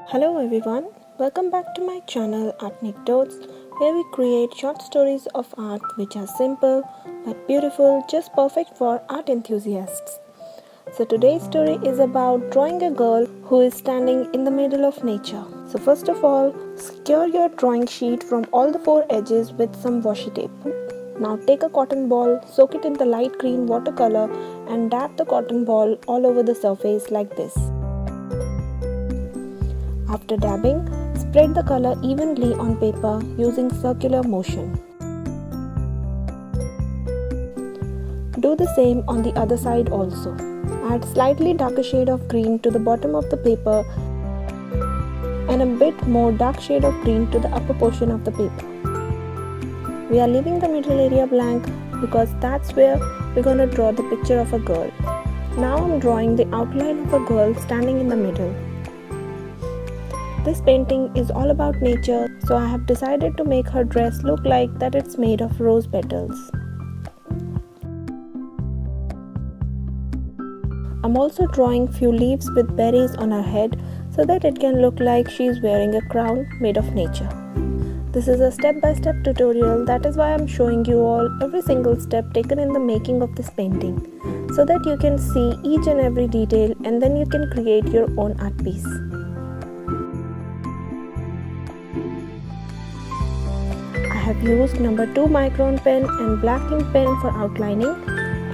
Hello everyone, welcome back to my channel Art Anecdotes, where we create short stories of art which are simple but beautiful, just perfect for art enthusiasts. So today's story is about drawing a girl who is standing in the middle of nature. So first of all, secure your drawing sheet from all the four edges with some washi tape. Now take a cotton ball, soak it in the light green watercolor and dab the cotton ball all over the surface like this. After dabbing, spread the color evenly on paper using circular motion. Do the same on the other side also. Add slightly darker shade of green to the bottom of the paper and a bit more dark shade of green to the upper portion of the paper. We are leaving the middle area blank because that's where we're going to draw the picture of a girl. Now I'm drawing the outline of a girl standing in the middle. This painting is all about nature, so I have decided to make her dress look like that it's made of rose petals. I'm also drawing few leaves with berries on her head so that it can look like she's wearing a crown made of nature. This is a step-by-step tutorial, that is why I'm showing you all every single step taken in the making of this painting, so that you can see each and every detail and then you can create your own art piece. I have used number 2 micron pen and black ink pen for outlining,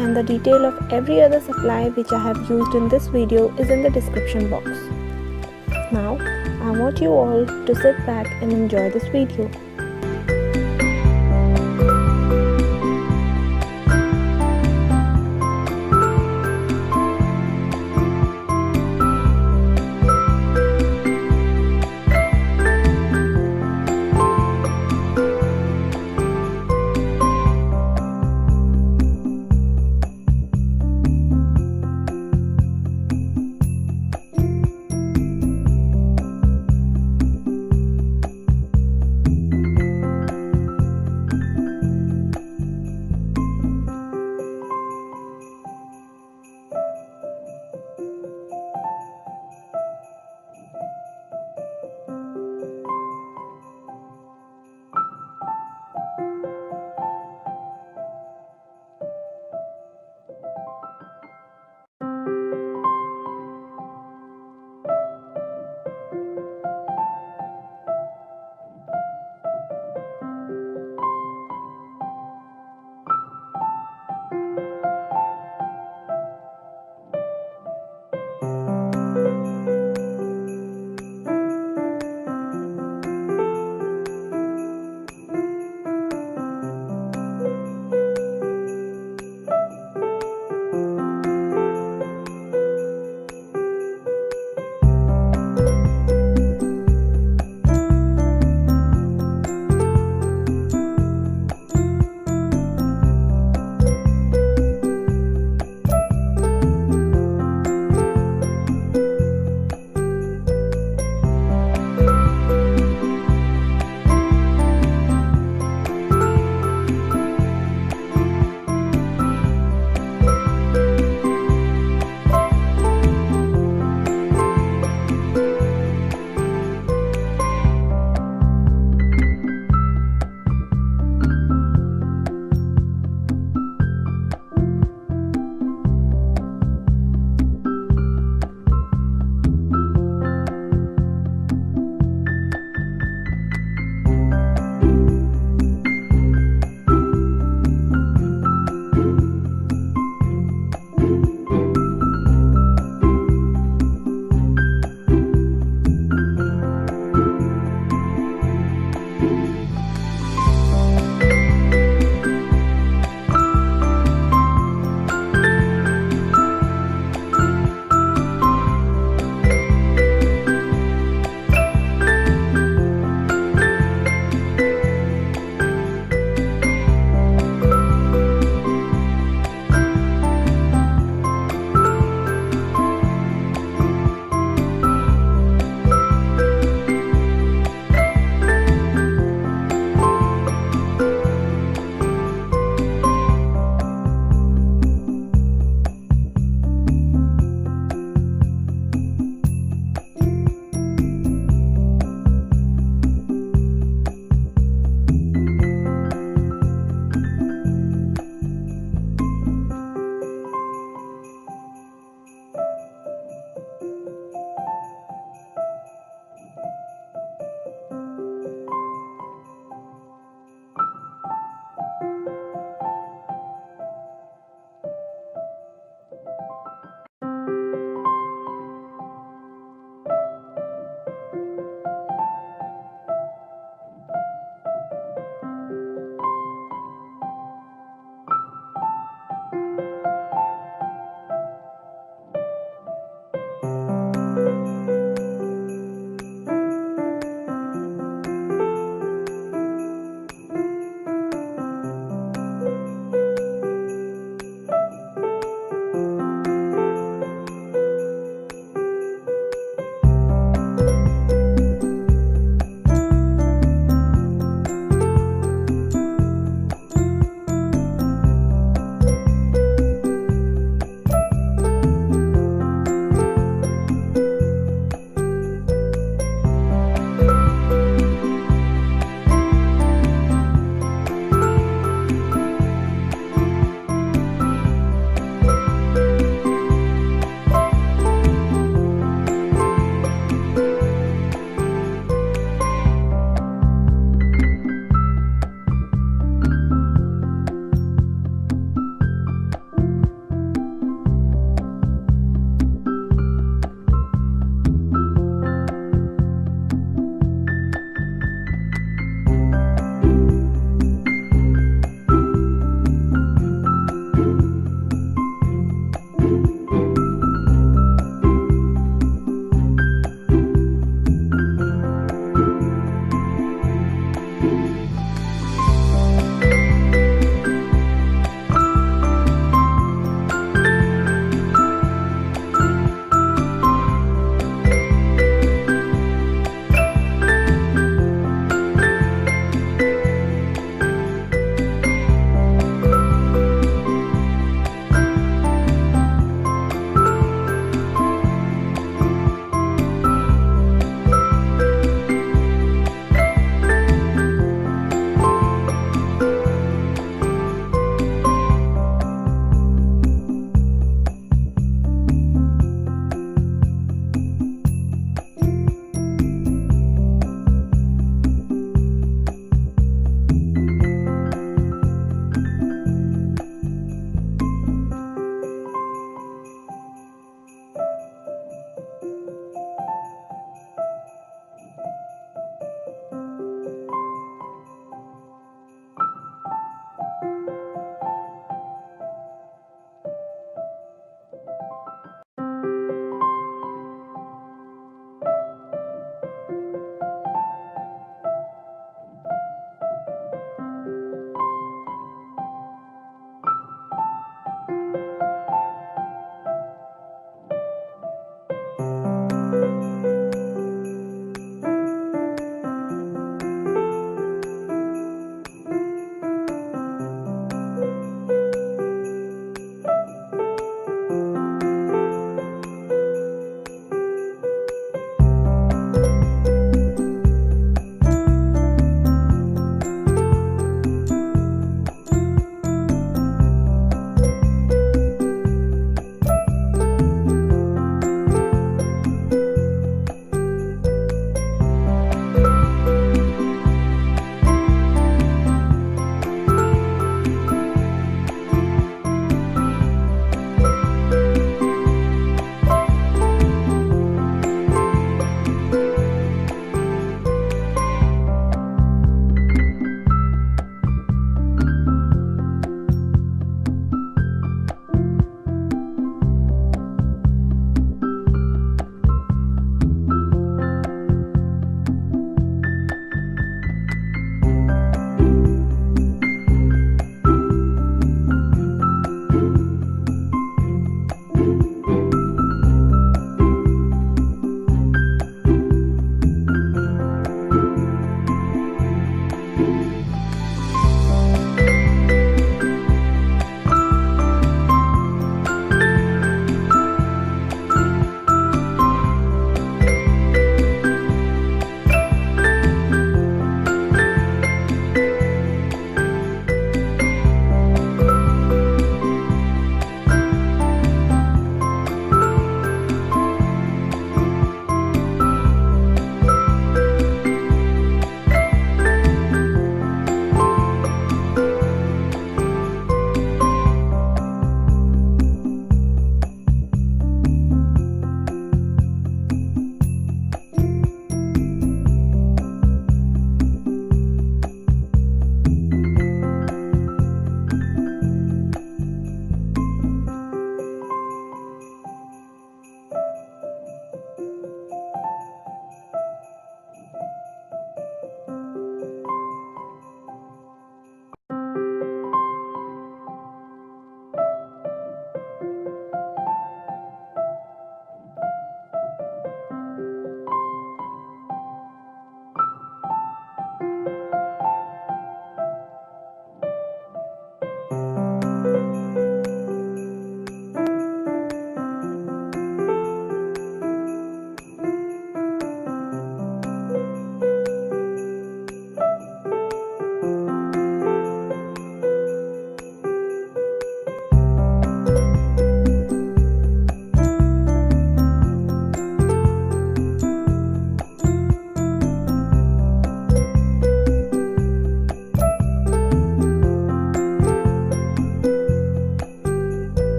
and the detail of every other supply which I have used in this video is in the description box. Now, I want you all to sit back and enjoy this video.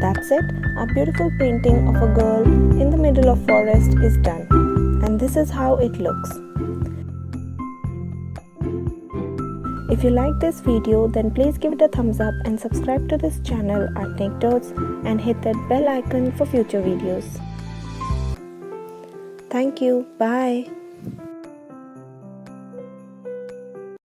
That's it, our beautiful painting of a girl in the middle of forest is done. And this is how it looks. If you like this video, then please give it a thumbs up and subscribe to this channel Artnecdotes and hit that bell icon for future videos. Thank you. Bye.